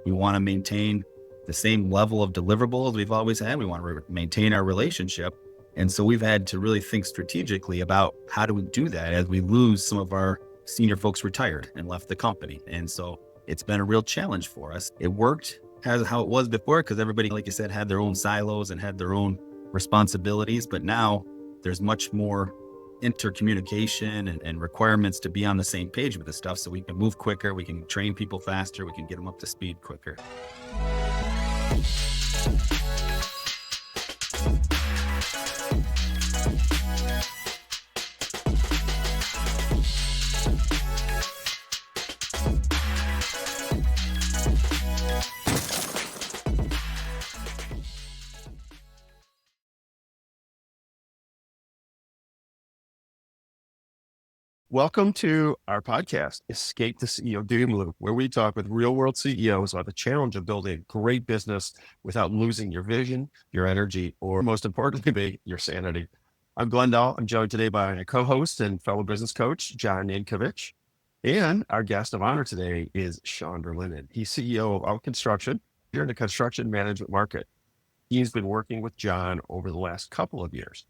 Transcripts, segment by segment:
We want to maintain the same level of deliverables we've always had. We want to maintain our relationship. And so we've had to really think strategically about how do we do that as we lose some of our senior folks retired and left the company. And so it's been a real challenge for us. It worked as how it was before because everybody, like you said, had their own silos and had their own responsibilities. But now there's much more intercommunication and requirements to be on the same page with this stuff so we can move quicker, we can train people faster, we can get them up to speed quicker. Welcome to our podcast, Escape the CEO Doom Loop, where we talk with real-world CEOs about the challenge of building a great business without losing your vision, your energy, or most importantly, your sanity. I'm Glen, Dall. I'm joined today by my co-host and fellow business coach, John Ninkovich. And our guest of honor today is Shawn Verlinden. He's CEO of Auch Construction here in the construction management market. He's been working with John over the last couple of years.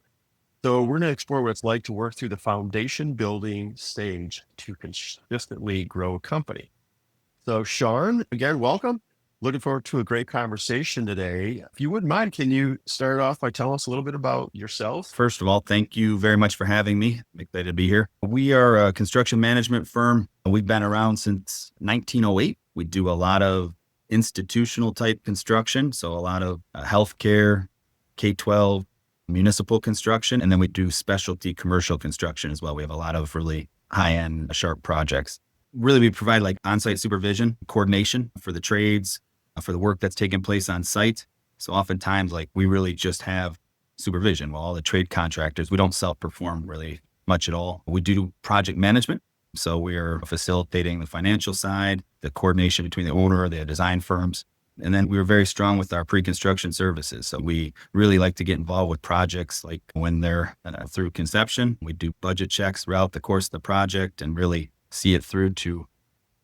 So we're going to explore what it's like to work through the foundation building stage to consistently grow a company. So Shawn, again, welcome. Looking forward to a great conversation today. If you wouldn't mind, can you start off by telling us a little bit about yourself? First of all, thank you very much for having me. I'm excited to be here. We are a construction management firm. We've been around since 1908. We do a lot of institutional type construction. So a lot of healthcare, K-12, municipal construction, and then we do specialty commercial construction as well. We have a lot of really high-end, sharp projects. Really, we provide like on-site supervision, coordination for the trades, for the work that's taking place on site. So oftentimes, like we really just have supervision. Well, all the trade contractors, we don't self-perform really much at all. We do project management. So we are facilitating the financial side, the coordination between the owner, the design firms. And then we were very strong with our pre-construction services. So we really like to get involved with projects like when they're through conception. We do budget checks throughout the course of the project and really see it through to,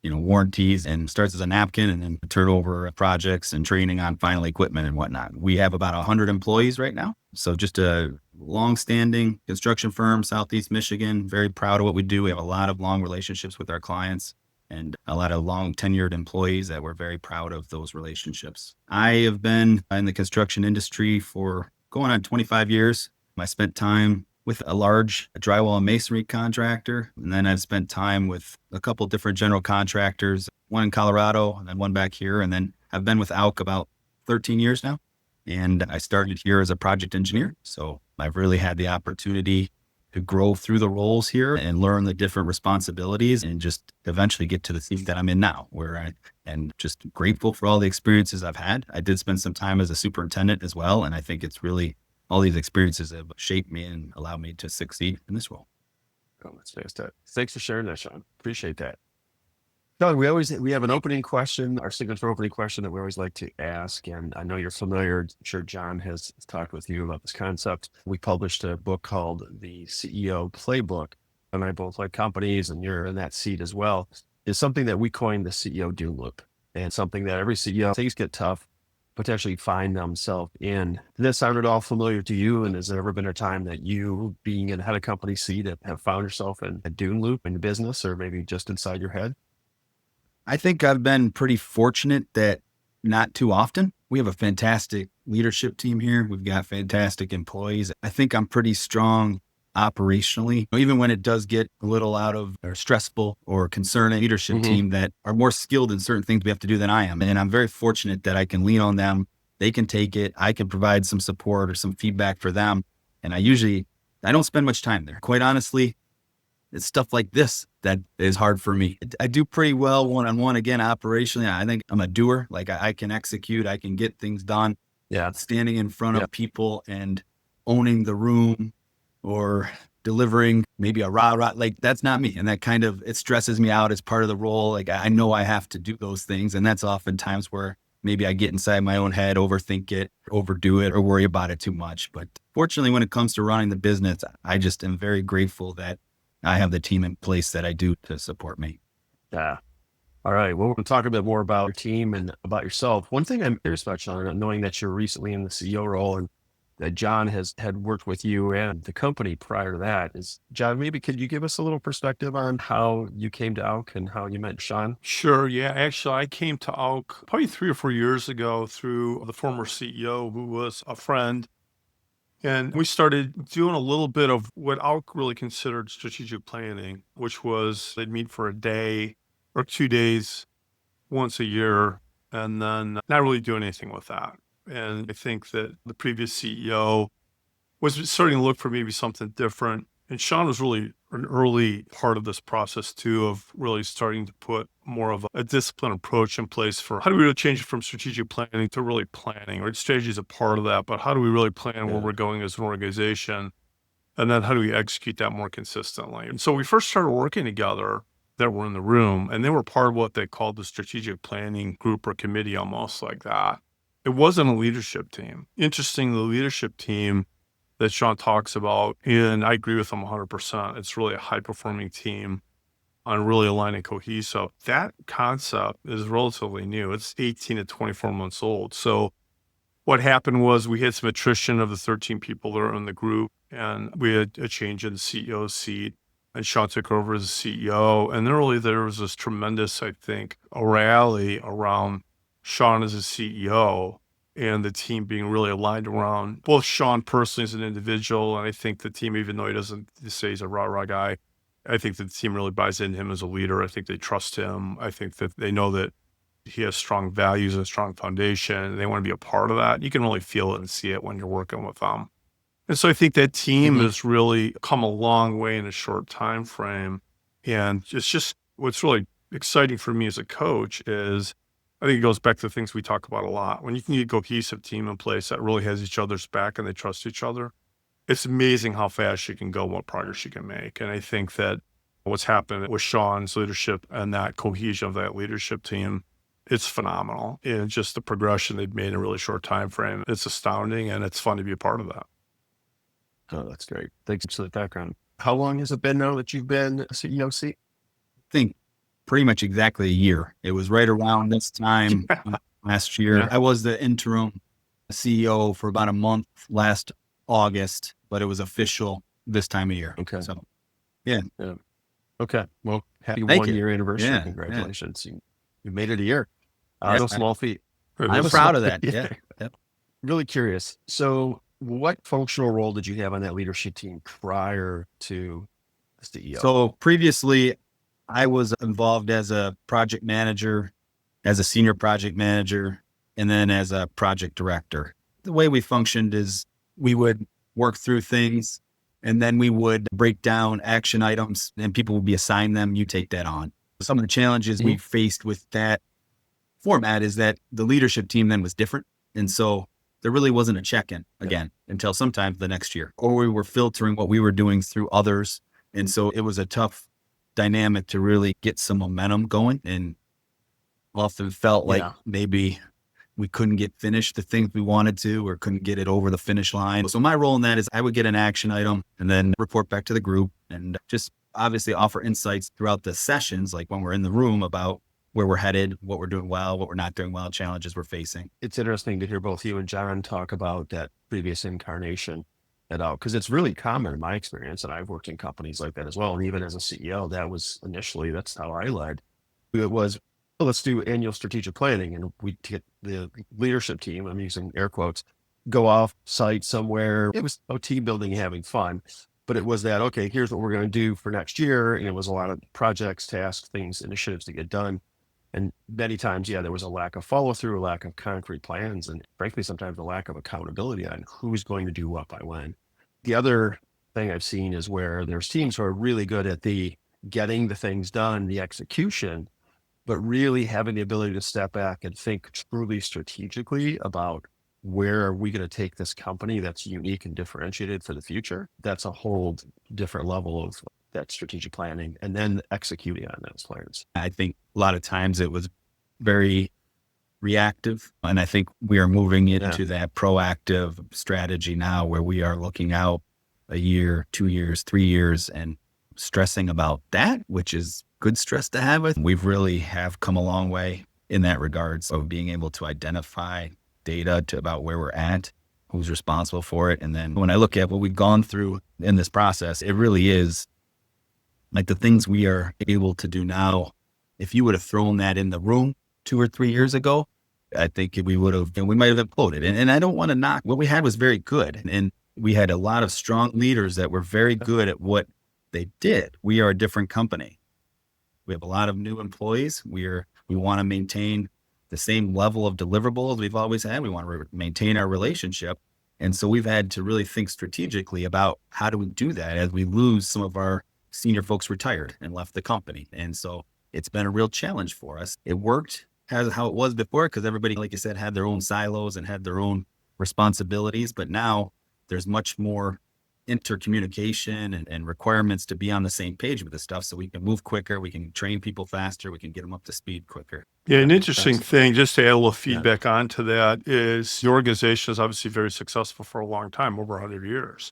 warranties, and starts as a napkin and then turnover projects and training on final equipment and whatnot. We have about 100 employees right now. So just a long-standing construction firm, Southeast Michigan, very proud of what we do. We have a lot of long relationships with our clients and a lot of long tenured employees that we're very proud of those relationships. I have been in the construction industry for going on 25 years. I spent time with a large drywall and masonry contractor, and then I've spent time with a couple different general contractors, one in Colorado and then one back here. And then I've been with Auch about 13 years now. And I started here as a project engineer. So I've really had the opportunity to grow through the roles here and learn the different responsibilities and just eventually get to the seat that I'm in now, and just grateful for all the experiences I've had. I did spend some time as a superintendent as well. And I think it's really all these experiences have shaped me and allowed me to succeed in this role. Oh, that's fantastic. Thanks for sharing that, Shawn. Appreciate that. John, we have an opening question, our signature opening question that we always like to ask. And I know you're familiar. I'm sure John has talked with you about this concept. We published a book called The CEO Playbook, and I both like companies, and you're in that seat as well. Is something that we coined the CEO Doom Loop, and something that every CEO, things get tough, potentially find themselves in. Did that sound at all familiar to you? And has there ever been a time that you, being in a head of company seat, have found yourself in a doom loop in business, or maybe just inside your head? I think I've been pretty fortunate that not too often. We have a fantastic leadership team here. We've got fantastic employees. I think I'm pretty strong operationally, even when it does get a little out of or stressful or concerning leadership team that are more skilled in certain things we have to do than I am. And I'm very fortunate that I can lean on them. They can take it. I can provide some support or some feedback for them. And I don't spend much time there. Quite honestly, it's stuff like this that is hard for me. I do pretty well one-on-one. Again, operationally, I think I'm a doer. Like I can execute, I can get things done. Yeah. Standing in front of people and owning the room or delivering maybe a rah-rah, like that's not me. And that kind of, it stresses me out as part of the role. Like I know I have to do those things. And that's oftentimes where maybe I get inside my own head, overthink it, overdo it, or worry about it too much. But fortunately, when it comes to running the business, I just am very grateful that I have the team in place that I do to support me. Yeah. All right. Well, we're going to talk a bit more about your team and about yourself. One thing I'm curious about, Sean, knowing that you're recently in the CEO role and that John had worked with you and the company prior to that, is John, maybe could you give us a little perspective on how you came to Auch and how you met Sean? Sure. Yeah. Actually, I came to Auk probably 3 or 4 years ago through the former CEO who was a friend. And we started doing a little bit of what Auk really considered strategic planning, which was they'd meet for a day or 2 days once a year and then not really doing anything with that. And I think that the previous CEO was starting to look for maybe something different. And Shawn was really an early part of this process too, of really starting to put more of a disciplined approach in place for how do we really change it from strategic planning to really planning, right? Strategy is a part of that, but how do we really plan where Yeah. we're going as an organization? And then how do we execute that more consistently? And so we first started working together that were in the room, and they were part of what they called the strategic planning group or committee, almost like that. It wasn't a leadership team. Interesting, the leadership team that Shawn talks about, and I agree with him 100%. It's really a high performing team on really aligning cohesive. That concept is relatively new. It's 18 to 24 months old. So what happened was we had some attrition of the 13 people that are in the group, and we had a change in the CEO's seat, and Shawn took over as CEO. And then really there was this tremendous, I think, a rally around Shawn as a CEO and the team being really aligned around both Shawn personally as an individual. And I think the team, even though he doesn't say he's a rah-rah guy, I think that the team really buys into him as a leader. I think they trust him. I think that they know that he has strong values and a strong foundation, and they want to be a part of that. You can really feel it and see it when you're working with them. And so I think that team Mhm. has really come a long way in a short time frame. And it's just what's really exciting for me as a coach is I think it goes back to things we talk about a lot. When you can get a cohesive team in place that really has each other's back and they trust each other, it's amazing how fast you can go and what progress you can make. And I think that what's happened with Shawn's leadership and that cohesion of that leadership team, it's phenomenal. And just the progression they've made in a really short time frame, it's astounding and it's fun to be a part of that. Oh, that's great. Thanks for the background. How long has it been now that you've been a CEO seat? I think pretty much exactly a year. It was right around this time last year. Yeah. I was the interim CEO for about a month last August, but it was official this time of year. Okay. So yeah, Yeah. Okay. Well, happy thank 1 you. year anniversary. Yeah, yeah, Congratulations. You made it a year. yeah. No small feat. It I'm is. proud of that. Yeah. Yeah. Yep. Really curious. So what functional role did you have on that leadership team prior to the CEO? So previously, I was involved as a project manager, as a senior project manager, and then as a project director. The way we functioned is we would work through things and then we would break down action items and people would be assigned them. You take that on. Some of the challenges we faced with that format is that the leadership team then was different. And so there really wasn't a check-in again until sometime the next year, or we were filtering what we were doing through others. And so it was a tough dynamic to really get some momentum going, and often felt like Yeah. maybe we couldn't get finished the things we wanted to, or couldn't get it over the finish line. So my role in that is I would get an action item and then report back to the group and just obviously offer insights throughout the sessions, like when we're in the room, about where we're headed, what we're doing well, what we're not doing well, challenges we're facing. It's interesting to hear both you and John talk about that previous incarnation at all, because it's really common in my experience, and I've worked in companies like that as well. And even as a CEO, that was initially, that's how I led. It was, well, let's do annual strategic planning. And we get the leadership team, I'm using air quotes, go off site somewhere. It was team building, having fun. But it was that, okay, here's what we're going to do for next year. And it was a lot of projects, tasks, things, initiatives to get done. And many times, there was a lack of follow through, a lack of concrete plans, and frankly, sometimes a lack of accountability on who's going to do what by when. The other thing I've seen is where there's teams who are really good at the getting the things done, the execution, but really having the ability to step back and think truly strategically about where are we going to take this company that's unique and differentiated for the future. That's a whole different level of that strategic planning and then executing on those plans. I think a lot of times it was very reactive. And I think we are moving into that proactive strategy now, where we are looking out a year, 2 years, 3 years, and stressing about that, which is good stress to have with. We've really have come a long way in that regards of being able to identify data about where we're at, who's responsible for it. And then when I look at what we've gone through in this process, it really is like the things we are able to do now. If you would have thrown that in the room 2 or 3 years ago, I think we would have, and we might have imploded. And I don't want to knock, what we had was very good. And we had a lot of strong leaders that were very good at what they did. We are a different company. We have a lot of new employees. We want to maintain the same level of deliverables we've always had. We want to maintain our relationship. And so we've had to really think strategically about how do we do that as we lose some of our senior folks retired and left the company. And so it's been a real challenge for us. It worked as how it was before because everybody, like you said, had their own silos and had their own responsibilities. But now there's much more intercommunication and requirements to be on the same page with this stuff so we can move quicker, we can train people faster, we can get them up to speed quicker. Yeah, an interesting thing, just to add a little feedback onto that, is the organization is obviously very successful for a long time, over 100 years.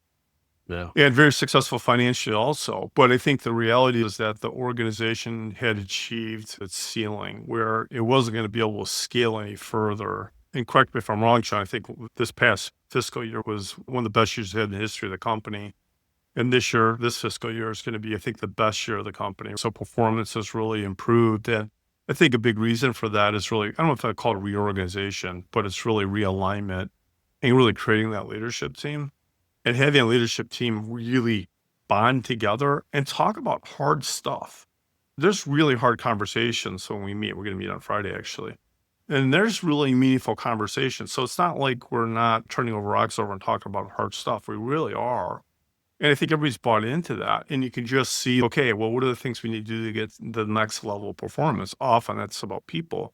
Yeah. And very successful financially also. But I think the reality is that the organization had achieved its ceiling where it wasn't going to be able to scale any further. And correct me if I'm wrong, Shawn, I think this past fiscal year was one of the best years ahead in the history of the company. And this year, this fiscal year is going to be, I think, the best year of the company. So performance has really improved. And I think a big reason for that is really, I don't know if I call it reorganization, but it's really realignment and really creating that leadership team and having a leadership team really bond together and talk about hard stuff. There's really hard conversations when we meet. We're going to meet on Friday, actually. And there's really meaningful conversations. So it's not like we're not turning over rocks over and talking about hard stuff. We really are. And I think everybody's bought into that. And you can just see, okay, well, what are the things we need to do to get the next level of performance? Often that's about people.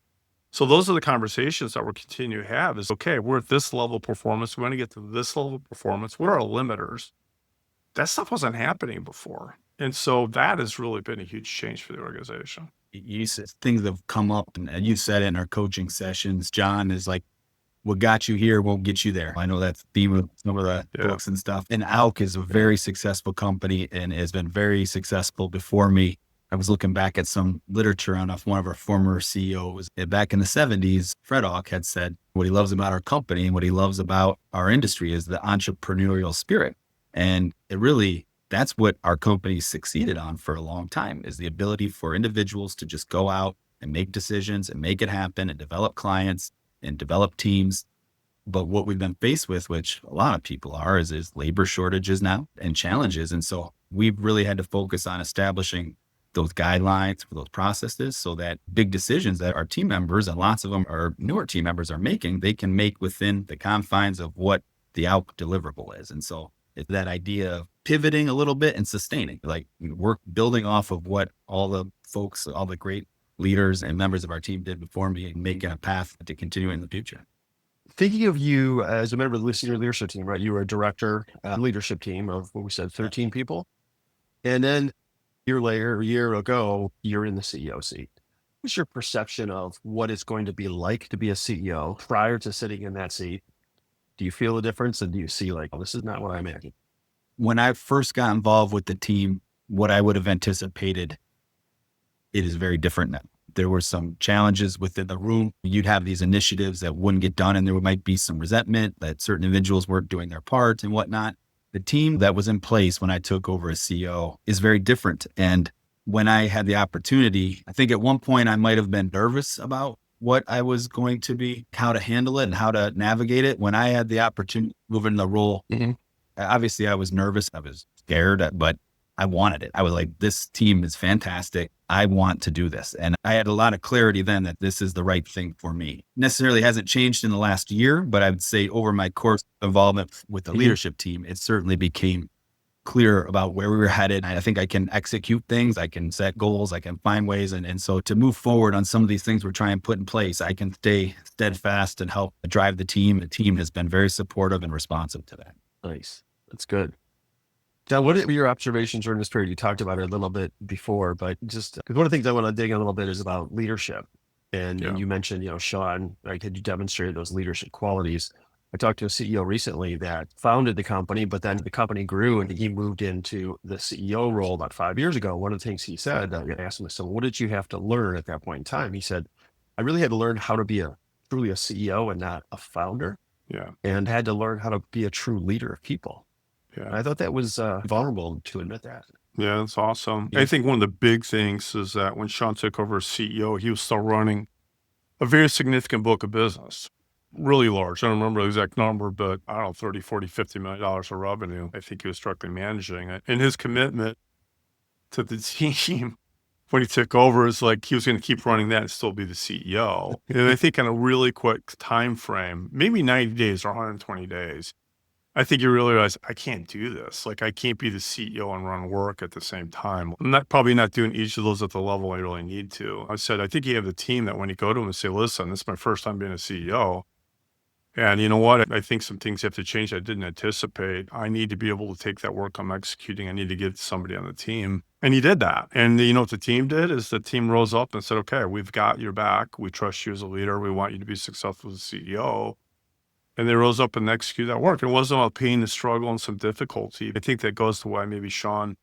So those are the conversations that we're continuing to have is, okay, we're at this level of performance. We want to get to this level of performance. What are our limiters? That stuff wasn't happening before. And so that has really been a huge change for the organization. You said things have come up, and you said it in our coaching sessions. John is like, what got you here won't get you there. I know that's the theme of some of the books and stuff. And Auch is a very successful company and has been very successful before me. I was looking back at some literature on one of our former CEOs. Back in the 70s, Fred Auch had said what he loves about our company and what he loves about our industry is the entrepreneurial spirit. And it really, that's what our company succeeded on for a long time, is the ability for individuals to just go out and make decisions and make it happen and develop clients and develop teams. But what we've been faced with, which a lot of people are, is labor shortages now and challenges. And so we've really had to focus on establishing those guidelines for those processes so that big decisions that our team members, and lots of them are newer team members, are making, they can make within the confines of what the Auch deliverable is. And so it's that idea of pivoting a little bit and sustaining, like we're building off of what all the folks, all the great leaders and members of our team did before me, and making a path to continue in the future. Thinking of you as a member of the senior leadership team, right? You were a director leadership team of what we said, 13 people. And then a year ago, you're in the CEO seat. What's your perception of what it's going to be like to be a CEO prior to sitting in that seat? Do you feel a difference? And do you see like, oh, this is not what I imagined? When I first got involved with the team, what I would have anticipated, it is very different now. There were some challenges within the room. You'd have these initiatives that wouldn't get done, and there might be some resentment that certain individuals weren't doing their part and whatnot. The team that was in place when I took over as CEO is very different. And when I had the opportunity, I think at one point I might have been nervous about what I was going to be, how to handle it and how to navigate it. When I had the opportunity to move in the role, obviously I was nervous, I was scared, but I wanted it. I was like, this team is fantastic. I want to do this. And I had a lot of clarity then that this is the right thing for me. Necessarily hasn't changed in the last year, but I would say over my course of involvement with the leadership team, it certainly became clear about where we were headed. I think I can execute things. I can set goals. I can find ways. And so to move forward on some of these things we're trying to put in place, I can stay steadfast and help drive the team. The team has been very supportive and responsive to that. Nice. That's good. John, what are your observations during this period? You talked about it a little bit before, but just because one of the things I want to dig in a little bit is about leadership. And you mentioned, Shawn, right? Had you demonstrated those leadership qualities? I talked to a CEO recently that founded the company, but then the company grew and he moved into the CEO role about 5 years ago. One of the things he said, I asked him, I said, what did you have to learn at that point in time? He said, I really had to learn how to be truly a CEO and not a founder, Yeah. and had to learn how to be a true leader of people. Yeah. I thought that was vulnerable to admit that. Yeah. That's awesome. Yeah. I think one of the big things is that when Shawn took over as CEO, he was still running a very significant book of business, really large. I don't remember the exact number, but I don't know, 30, 40, $50 million of revenue. I think he was directly managing it. And his commitment to the team when he took over is like he was going to keep running that and still be the CEO. And I think in a really quick time frame, maybe 90 days or 120 days, I think you really realize I can't do this. Like I can't be the CEO and run work at the same time. I'm probably not doing each of those at the level I really need to. I said, I think you have the team that when you go to them and say, listen, this is my first time being a CEO. And you know what? I think some things have to change I didn't anticipate. I need to be able to take that work I'm executing. I need to give it to somebody on the team. And he did that. And you know what the team did is the team rose up and said, okay, we've got your back. We trust you as a leader. We want you to be successful as a CEO. And they rose up and executed that work. It wasn't about pain and struggle and some difficulty. I think that goes to why maybe Shawn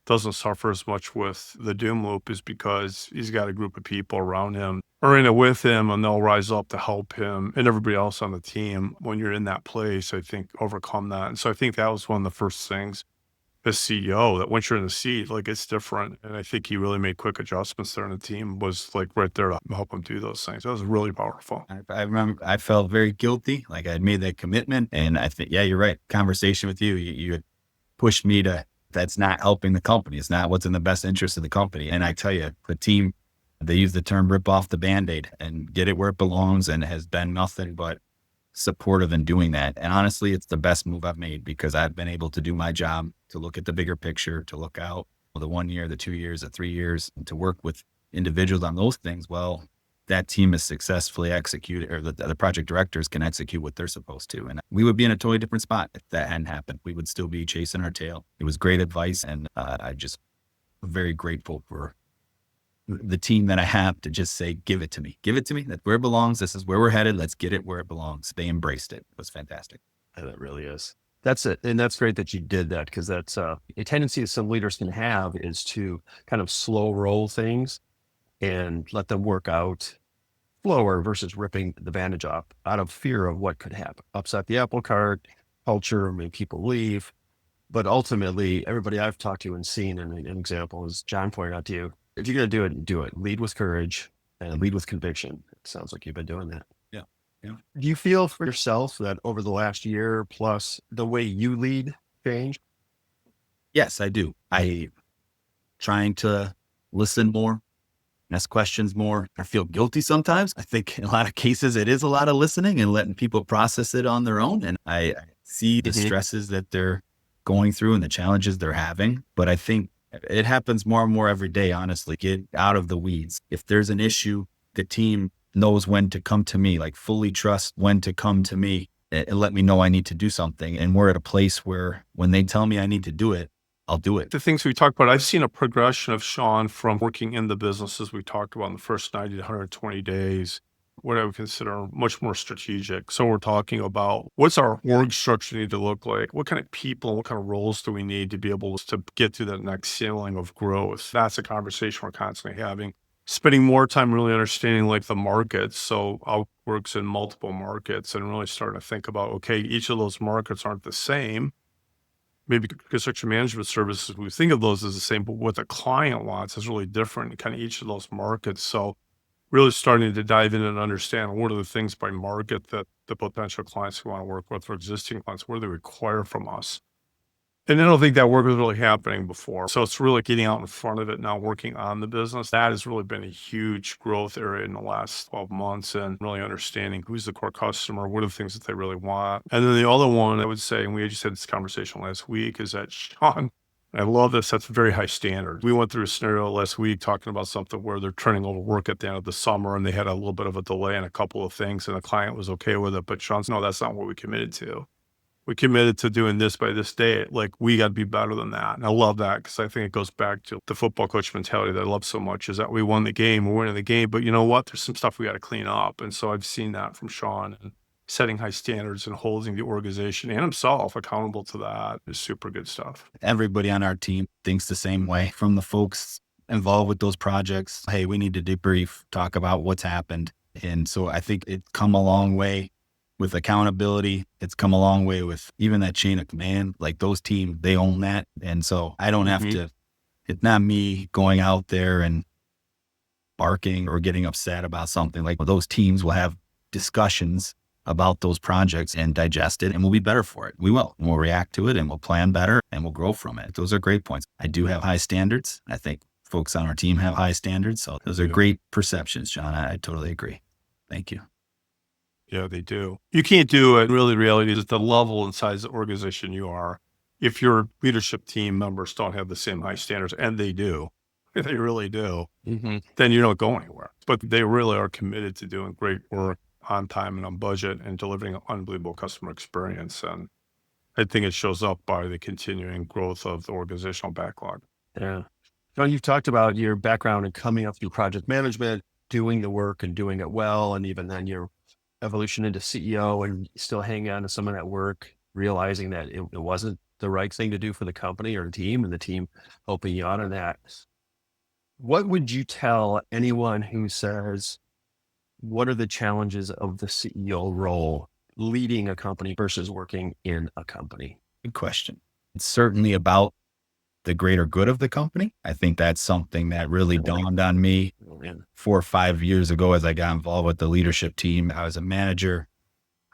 doesn't suffer as much with the doom loop, is because he's got a group of people around him or in it with him, and they'll rise up to help him and everybody else on the team. When you're in that place, I think overcome that. And so I think that was one of the first things as CEO, that once you're in the seat, like it's different. And I think he really made quick adjustments there, and the team was like right there to help him do those things. That was really powerful. I remember I felt very guilty, like I had made that commitment. And I think, yeah, you're right. Conversation with you had pushed me to, that's not helping the company. It's not what's in the best interest of the company. And I tell you, the team, they use the term rip off the Band-Aid and get it where it belongs, and has been nothing but supportive in doing that. And honestly, it's the best move I've made, because I've been able to do my job, to look at the bigger picture, to look out for the 1 year, the 2 years, the 3 years, and to work with individuals on those things. Well, that team is successfully executed, or the project directors can execute what they're supposed to. And we would be in a totally different spot if that hadn't happened. We would still be chasing our tail. It was great advice. And I just very grateful for the team that I have to just say, give it to me. Give it to me. That's where it belongs. This is where we're headed. Let's get it where it belongs. They embraced it. It was fantastic. And it really is. That's it. And that's great that you did that, because that's a tendency that some leaders can have, is to kind of slow roll things and let them work out slower versus ripping the bandage off out of fear of what could happen. Upset the apple cart culture, make people leave. But ultimately, everybody I've talked to and seen, and an example is John pointed out to you, if you're going to do it, do it. Lead with courage and lead with conviction. It sounds like you've been doing that. Yeah. Yeah. Do you feel for yourself that over the last year plus the way you lead changed? Yes, I do. I trying to listen more, ask questions more. I feel guilty sometimes. I think in a lot of cases it is a lot of listening and letting people process it on their own. And I see the stresses that they're going through and the challenges they're having. But I think it happens more and more every day, honestly. Get out of the weeds. If there's an issue, the team knows when to come to me, like fully trust when to come to me and let me know I need to do something. And we're at a place where when they tell me I need to do it, I'll do it. The things we talked about, I've seen a progression of Shawn from working in the businesses we talked about in the first 90 to 120 days, what I would consider much more strategic. So we're talking about what's our org structure need to look like? What kind of people and what kind of roles do we need to be able to get to that next ceiling of growth? That's a conversation we're constantly having. Spending more time really understanding like the markets. So Auch works in multiple markets, and really starting to think about, okay, each of those markets aren't the same. Maybe construction management services, we think of those as the same, but what the client wants is really different in kind of each of those markets. So really starting to dive in and understand what are the things by market that the potential clients who want to work with, for existing clients, what do they require from us? And I don't think that work was really happening before. So it's really getting out in front of it now, working on the business. That has really been a huge growth area in the last 12 months, and really understanding who's the core customer, what are the things that they really want. And then the other one I would say, and we just had this conversation last week, is that Shawn, I love this, that's very high standard. We went through a scenario last week talking about something where they're turning over work at the end of the summer, and they had a little bit of a delay in a couple of things, and the client was okay with it. But Shawn's, no, that's not what we committed to. We committed to doing this by this date. Like, we got to be better than that. And I love that, because I think it goes back to the football coach mentality that I love so much, is that we won the game, we're winning the game, but you know what? There's some stuff we got to clean up. And so I've seen that from Shawn, and setting high standards and holding the organization and himself accountable to that is super good stuff. Everybody on our team thinks the same way, from the folks involved with those projects. Hey, we need to debrief, talk about what's happened. And so I think it's come a long way with accountability. It's come a long way with even that chain of command. Like those teams, they own that. And so I don't have to, it's not me going out there and barking or getting upset about something. Like those teams will have discussions about those projects and digest it, and we'll be better for it. We will. And we'll react to it, and we'll plan better, and we'll grow from it. Those are great points. I do have high standards. I think folks on our team have high standards. So those are great perceptions, Shawn. I totally agree. Thank you. Yeah, they do. You can't do it. Really, reality is the level and size of the organization you are. If your leadership team members don't have the same high standards, and they do, they really do, then you don't go anywhere. But they really are committed to doing great work on time and on budget and delivering an unbelievable customer experience. And I think it shows up by the continuing growth of the organizational backlog. Yeah. John, you've talked about your background in coming up through project management, doing the work and doing it well, and even then your evolution into CEO and still hanging on to some of that work, realizing that it wasn't the right thing to do for the company or the team, and the team helping you out on that. What would you tell anyone who says, what are the challenges of the CEO role leading a company versus working in a company? Good question. It's certainly about the greater good of the company. I think that's something that really dawned on me 4 or 5 years ago as I got involved with the leadership team. I was a manager.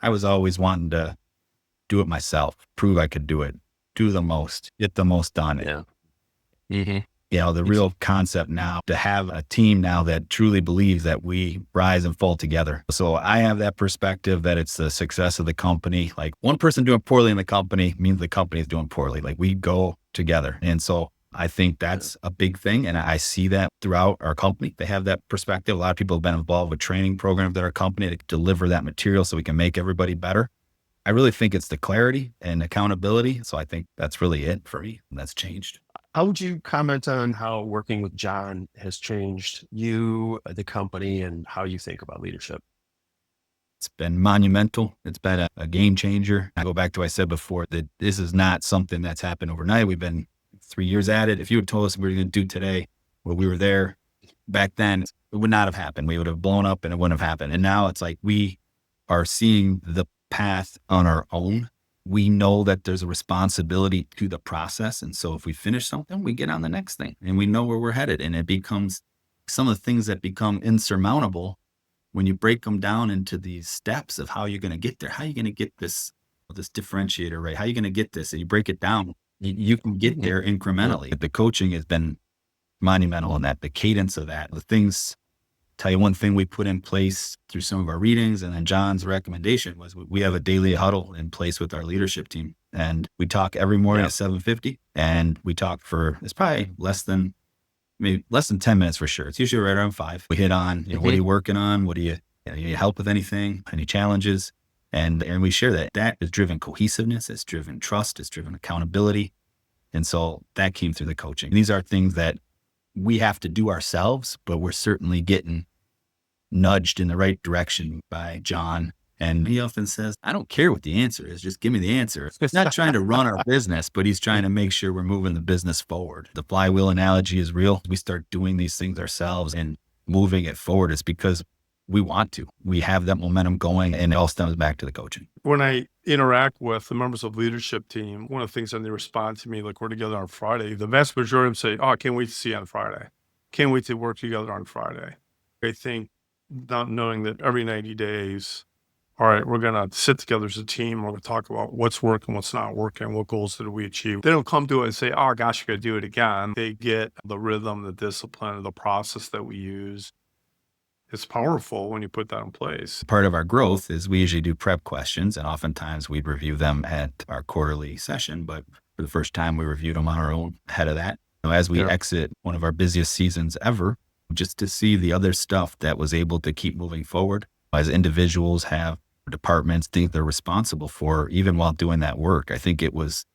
I was always wanting to do it myself, prove I could do it, do the most, get the most done. Yeah. You know, the real concept now to have a team now that truly believes that we rise and fall together. So I have that perspective that it's the success of the company. Like one person doing poorly in the company means the company is doing poorly. Like we go together. And so I think that's a big thing. And I see that throughout our company. They have that perspective. A lot of people have been involved with training programs at our company to deliver that material so we can make everybody better. I really think it's the clarity and accountability. So I think that's really it for me. And that's changed. How would you comment on how working with John has changed you, the company, and how you think about leadership? It's been monumental. It's been a game changer. I go back to what I said before, that this is not something that's happened overnight. We've been 3 years at it. If you had told us we were going to do today what we were there back then, it would not have happened. We would have blown up and it wouldn't have happened. And now it's like we are seeing the path on our own. We know that there's a responsibility to the process. And so if we finish something, we get on the next thing and we know where we're headed. And it becomes some of the things that become insurmountable when you break them down into these steps of how you're going to get there. How are you going to get this differentiator, right? How are you going to get this? And you break it down, you can get there incrementally. The coaching has been monumental in that, the cadence of that, the things. Tell you one thing we put in place through some of our readings, and then John's recommendation was we have a daily huddle in place with our leadership team, and we talk every morning at 7:50, and we talk for it's probably less than 10 minutes for sure. It's usually right around 5. We hit on what are you working on, what do you need help with, anything, any challenges, and we share that. That has driven cohesiveness, it's driven trust, it's driven accountability, and so that came through the coaching. These are things that we have to do ourselves, but we're certainly getting nudged in the right direction by John. And he often says, I don't care what the answer is. Just give me the answer. He's not trying to run our business, but he's trying to make sure we're moving the business forward. The flywheel analogy is real. We start doing these things ourselves and moving it forward. It's because we want to. We have that momentum going, and it all stems back to the coaching. When I interact with the members of the leadership team, one of the things that they respond to me, like we're together on Friday, the vast majority of them say, oh, I can't wait to see you on Friday. Can't wait to work together on Friday. I think not knowing that every 90 days, all right, we're going to sit together as a team. We're going to talk about what's working, what's not working, what goals did we achieve. They don't come to it and say, oh gosh, you're going to do it again. They get the rhythm, the discipline, the process that we use. It's powerful when you put that in place. Part of our growth is we usually do prep questions, and oftentimes we review them at our quarterly session. But for the first time, we reviewed them on our own ahead of that. As we exit one of our busiest seasons ever, just to see the other stuff that was able to keep moving forward. As individuals have departments, things they're responsible for, even while doing that work. I think it was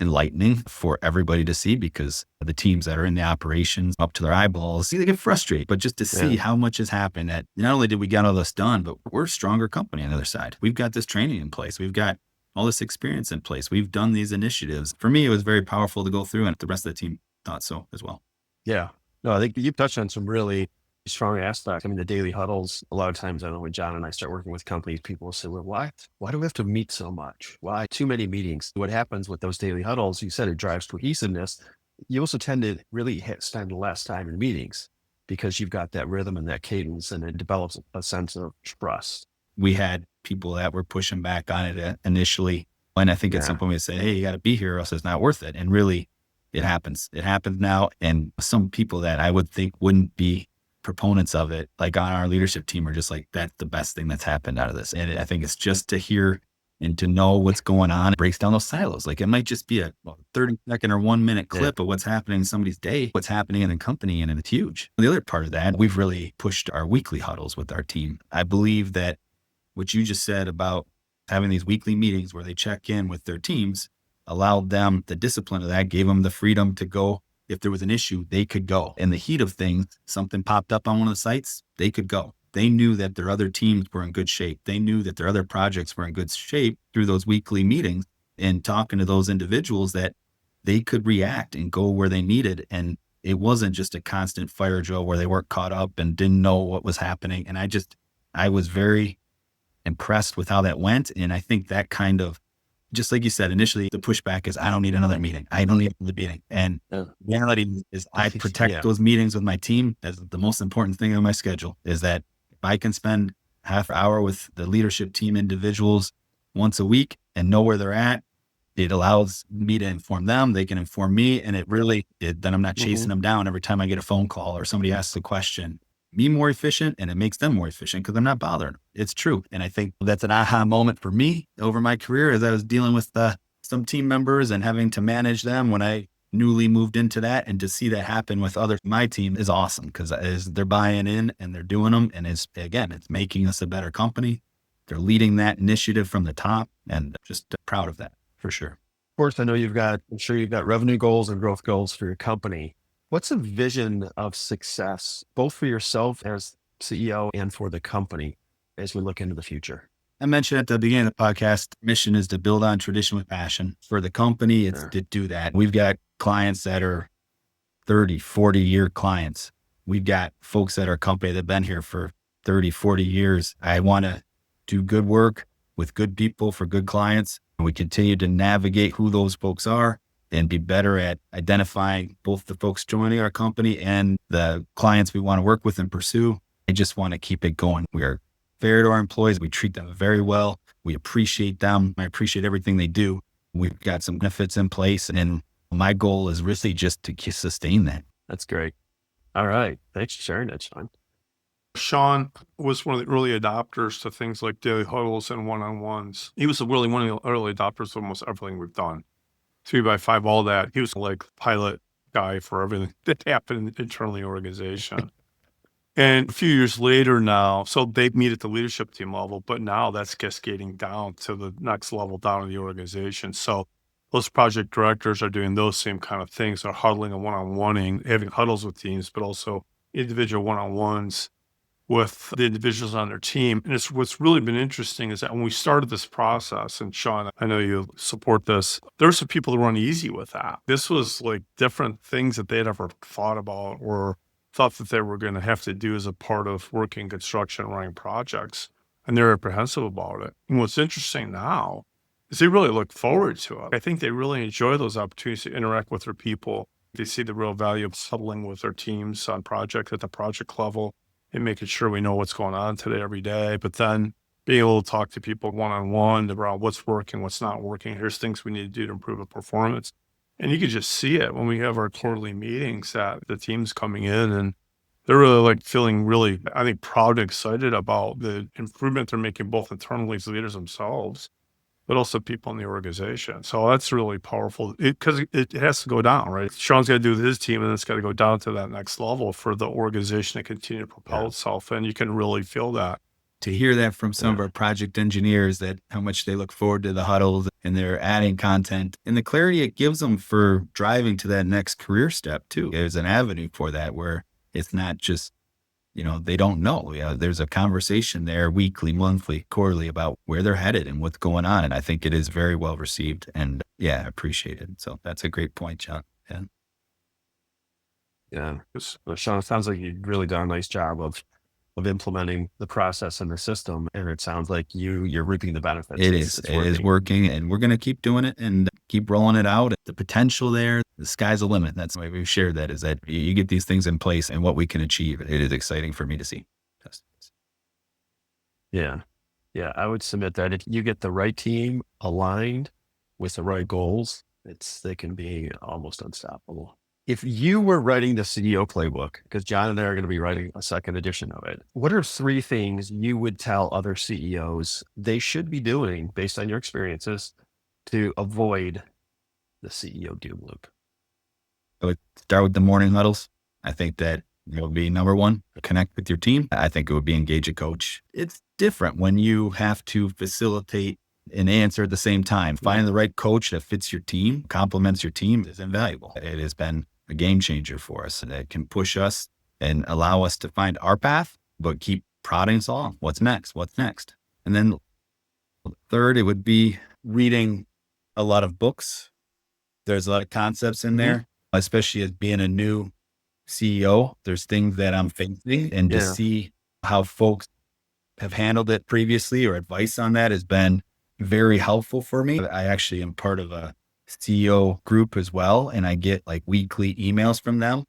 enlightening for everybody to see, because the teams that are in the operations up to their eyeballs, they get frustrated, but just to see how much has happened, that not only did we get all this done, but we're a stronger company on the other side. We've got this training in place. We've got all this experience in place. We've done these initiatives. For me, it was very powerful to go through, and the rest of the team thought so as well. Yeah. No, I think you've touched on some really strong aspects. I mean, the daily huddles, a lot of times, I know when John and I start working with companies, people will say, well, why do we have to meet so much? Why too many meetings? What happens with those daily huddles, you said it drives cohesiveness. You also tend to really spend less time in meetings because you've got that rhythm and that cadence, and it develops a sense of trust. We had people that were pushing back on it initially. And I think at some point we said, hey, you got to be here or else it's not worth it. And really, it happens. It happens now. And some people that I would think wouldn't be proponents of it, like on our leadership team, are just like, that's the best thing that's happened out of this. And I think it's just to hear and to know what's going on. It breaks down those silos. Like, it might just be a 30-second or 1-minute clip of what's happening in somebody's day, what's happening in the company, and it's huge. The other part of that, we've really pushed our weekly huddles with our team. I believe that what you just said about having these weekly meetings where they check in with their teams allowed them the discipline of that, gave them the freedom to go. If there was an issue, they could go. In the heat of things, something popped up on one of the sites, they could go. They knew that their other teams were in good shape. They knew that their other projects were in good shape through those weekly meetings and talking to those individuals, that they could react and go where they needed. And it wasn't just a constant fire drill where they weren't caught up and didn't know what was happening. And I was very impressed with how that went. And I think that kind of, just like you said, initially the pushback is, I don't need another meeting. I don't need another meeting. And the reality is I protect those meetings with my team. As the most important thing on my schedule is that if I can spend half hour with the leadership team individuals once a week and know where they're at, it allows me to inform them. They can inform me. And then I'm not chasing them down every time I get a phone call or somebody asks a question. Me more efficient, and it makes them more efficient because I'm not bothering them. It's true. And I think that's an aha moment for me over my career, as I was dealing with some team members and having to manage them when I newly moved into that, and to see that happen with my team is awesome, because they're buying in and they're doing them. And it's making us a better company. They're leading that initiative from the top, and just proud of that for sure. Of course, I'm sure you've got revenue goals and growth goals for your company. What's a vision of success, both for yourself as CEO and for the company as we look into the future? I mentioned at the beginning of the podcast, mission is to build on tradition with passion. For the company, it's to do that. We've got clients that are 30, 40-year clients. We've got folks at our company that have been here for 30, 40 years. I want to do good work with good people for good clients. We continue to navigate who those folks are and be better at identifying both the folks joining our company and the clients we want to work with and pursue. I just want to keep it going. We are fair to our employees. We treat them very well. We appreciate them. I appreciate everything they do. We've got some benefits in place, and my goal is really just to sustain that. That's great. All right. Thanks for sharing that, Shawn. Shawn was one of the early adopters to things like daily huddles and one-on-ones. He was really one of the early adopters of almost everything we've done. 3x5, all that. He was like the pilot guy for everything that happened internally in the organization. And a few years later now, so they meet at the leadership team level, but now that's cascading down to the next level down in the organization. So those project directors are doing those same kind of things. They're huddling and one-on-oneing, having huddles with teams, but also individual one-on-ones with the individuals on their team. And what's really been interesting is that when we started this process, and Shawn, I know you support this, there were some people that were uneasy with that. This was like different things that they'd ever thought about or thought that they were going to have to do as a part of working construction, running projects, and they're apprehensive about it. And what's interesting now is they really look forward to it. I think they really enjoy those opportunities to interact with their people. They see the real value of huddling with their teams on projects at the project level and making sure we know what's going on today, every day, but then being able to talk to people one-on-one about what's working, what's not working. Here's things we need to do to improve the performance. And you can just see it when we have our quarterly meetings, that the team's coming in and they're really like feeling really, I think, proud and excited about the improvement they're making, both internally as leaders themselves, but also people in the organization. So that's really powerful because it has to go down, right? Shawn's got to do with his team, and it's got to go down to that next level for the organization to continue to propel itself. And you can really feel that. to hear that from some of our project engineers, that how much they look forward to the huddles and they're adding content, and the clarity it gives them for driving to that next career step too. There's an avenue for that where it's not just, they don't know. There's a conversation there weekly, monthly, quarterly about where they're headed and what's going on. And I think it is very well received and appreciated. So that's a great point, John. Yeah. Yeah. Well, Shawn, it sounds like you've really done a nice job of implementing the process and the system. And it sounds like you're reaping the benefits. It is working, and we're going to keep doing it and keep rolling it out. The potential there, the sky's the limit. That's the way we've shared that, is that you get these things in place and what we can achieve. It is exciting for me to see. Yeah. Yeah. I would submit that if you get the right team aligned with the right goals, they can be almost unstoppable. If you were writing the CEO playbook, because John and I are going to be writing a second edition of it, what are 3 things you would tell other CEOs they should be doing based on your experiences to avoid the CEO doom loop? I would start with the morning huddles. I think that will be number 1. Connect with your team. I think it would be engage a coach. It's different when you have to facilitate an answer at the same time. Finding the right coach that fits your team, complements your team, is invaluable. It has been a game changer for us, and it can push us and allow us to find our path, but keep prodding us along. What's next? What's next? And then 3rd, it would be reading a lot of books. There's a lot of concepts in there, especially as being a new CEO. There's things that I'm facing, and to see how folks have handled it previously or advice on that has been very helpful for me. I actually am part of a CEO group as well, and I get like weekly emails from them,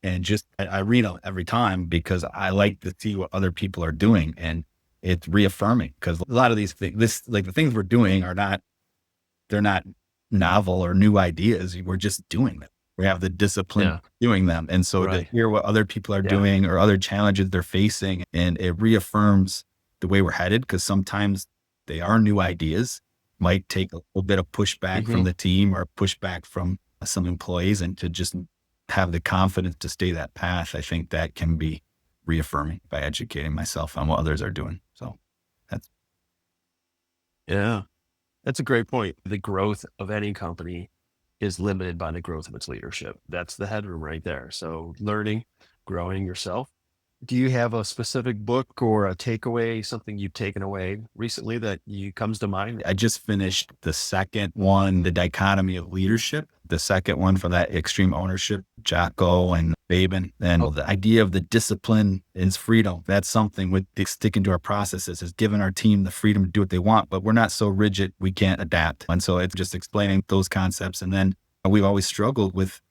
and I read them every time because I like to see what other people are doing, and it's reaffirming, because a lot of these things, the things we're doing they're not novel or new ideas. We're just doing them. We have the discipline doing them, and so to hear what other people are doing or other challenges they're facing, and it reaffirms the way we're headed, because sometimes they are new ideas. Might take a little bit of pushback from the team or pushback from some employees, and to just have the confidence to stay that path. I think that can be reaffirming by educating myself on what others are doing. So that's a great point. The growth of any company is limited by the growth of its leadership. That's the headroom right there. So learning, growing yourself. Do you have a specific book or a takeaway, something you've taken away recently that comes to mind? I just finished the second one, The Dichotomy of Leadership, the second one for that extreme ownership, Jocko and Babin. And the idea of the discipline is freedom. That's something with sticking to our processes, has given our team the freedom to do what they want, but we're not so rigid we can't adapt. And so it's just explaining those concepts. And then we've always struggled with,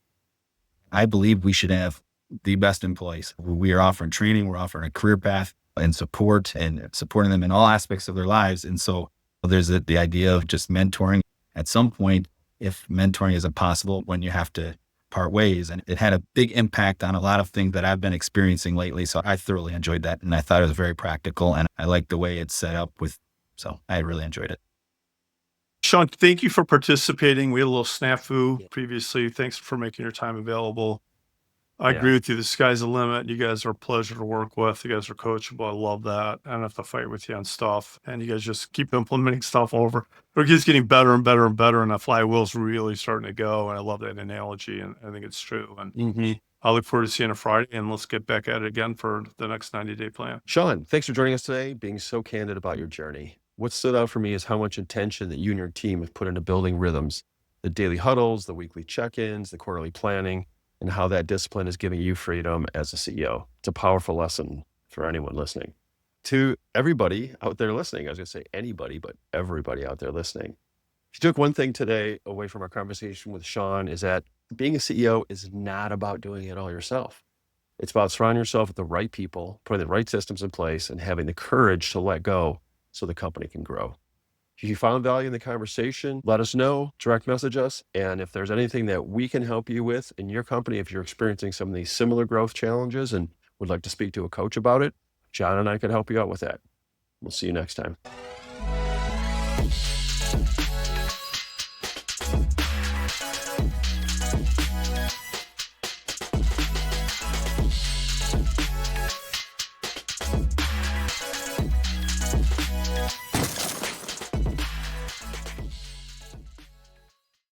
I believe we should have the best employees. We are offering training, we're offering a career path and support, and supporting them in all aspects of their lives. And so there's the idea of just mentoring at some point, if mentoring isn't possible, when you have to part ways. And it had a big impact on a lot of things that I've been experiencing lately. So I thoroughly enjoyed that. And I thought it was very practical, and I like the way it's set up so I really enjoyed it. Shawn, thank you for participating. We had a little snafu previously. Thanks for making your time available. I agree with you. The sky's the limit. You guys are a pleasure to work with. You guys are coachable. I love that. I don't have to fight with you on stuff. And you guys just keep implementing stuff over. It keeps getting better and better and better. And the flywheel's really starting to go. And I love that analogy. And I think it's true. And I look forward to seeing you Friday. And let's get back at it again for the next 90-day plan. Shawn, thanks for joining us today, being so candid about your journey. What stood out for me is how much intention that you and your team have put into building rhythms, the daily huddles, the weekly check-ins, the quarterly planning, and how that discipline is giving you freedom as a CEO. It's a powerful lesson for anyone listening. To everybody out there listening, I was going to say anybody, but everybody out there listening. If you took one thing today away from our conversation with Shawn, is that being a CEO is not about doing it all yourself. It's about surrounding yourself with the right people, putting the right systems in place, and having the courage to let go so the company can grow. If you found value in the conversation, let us know, direct message us. And if there's anything that we can help you with in your company, if you're experiencing some of these similar growth challenges and would like to speak to a coach about it, John and I can help you out with that. We'll see you next time.